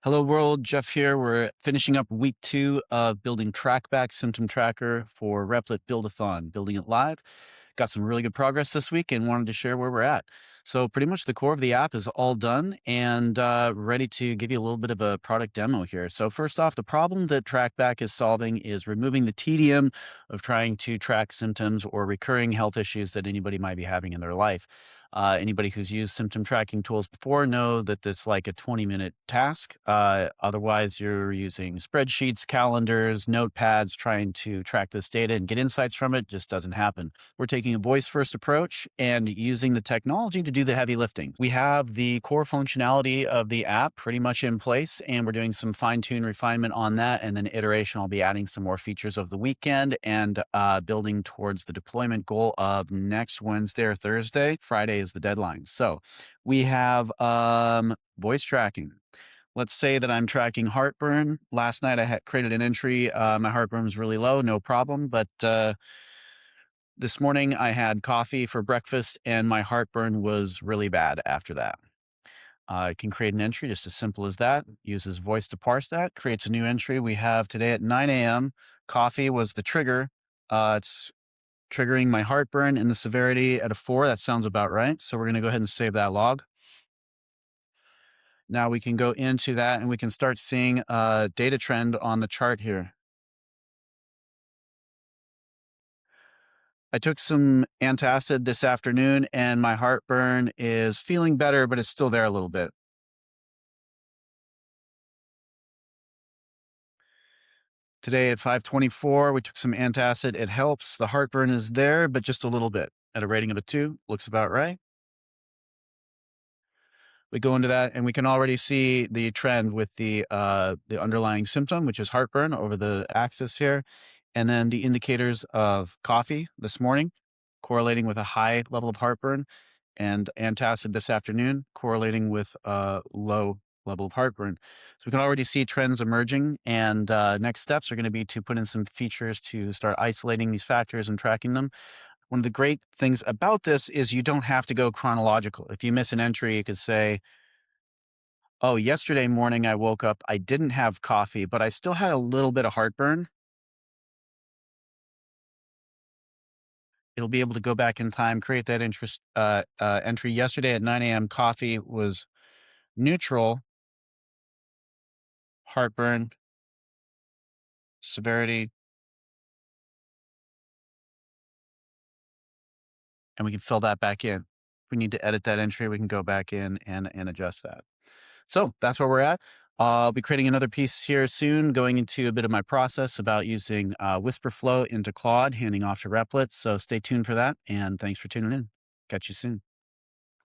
Hello world, Jeff here. We're finishing up week 2 of building TrackBack symptom tracker for Replit Buildathon, building it live. Got some really good progress this week and wanted to share where we're at. So pretty much the core of the app is all done and ready to give you a little bit of a product demo here. So first off, the problem that TrackBack is solving is removing the tedium of trying to track symptoms or recurring health issues that anybody might be having in their life. Anybody who's used symptom tracking tools before know that it's like a 20-minute task. Otherwise, you're using spreadsheets, calendars, notepads, trying to track this data and get insights from it. Just doesn't happen. We're taking a voice-first approach and using the technology to do the heavy lifting. We have the core functionality of the app pretty much in place, and we're doing some fine-tune refinement on that. And then iteration, I'll be adding some more features over the weekend and building towards the deployment goal of next Wednesday or Thursday. Friday is the deadline. So we have voice tracking. Let's say that I'm tracking heartburn. Last night I had created an entry. My heartburn was really low, no problem. But this morning I had coffee for breakfast and my heartburn was really bad after that. I can create an entry just as simple as that. Uses voice to parse that, creates a new entry. We have today at 9 a.m. Coffee was the trigger. It's triggering my heartburn and the severity at a 4. That sounds about right. So we're going to go ahead and save that log. Now we can go into that and we can start seeing a data trend on the chart here. I took some antacid this afternoon and my heartburn is feeling better, but it's still there a little bit. Today at 5:24, we took some antacid. It helps. The heartburn is there, but just a little bit. At a rating of a 2, looks about right. We go into that and we can already see the trend with the underlying symptom, which is heartburn over the axis here. And then the indicators of coffee this morning correlating with a high level of heartburn and antacid this afternoon correlating with a low level of heartburn. So we can already see trends emerging and next steps are going to be to put in some features to start isolating these factors and tracking them. One of the great things about this is you don't have to go chronological. If you miss an entry, you could say, oh, yesterday morning I woke up, I didn't have coffee, but I still had a little bit of heartburn. It'll be able to go back in time, create that entry. Yesterday at 9 a.m., coffee was neutral, heartburn, severity, and we can fill that back in. If we need to edit that entry, we can go back in and adjust that. So that's where we're at. I'll be creating another piece here soon, going into a bit of my process about using Whisper Flow into Claude, handing off to Replit. So stay tuned for that. And thanks for tuning in. Catch you soon.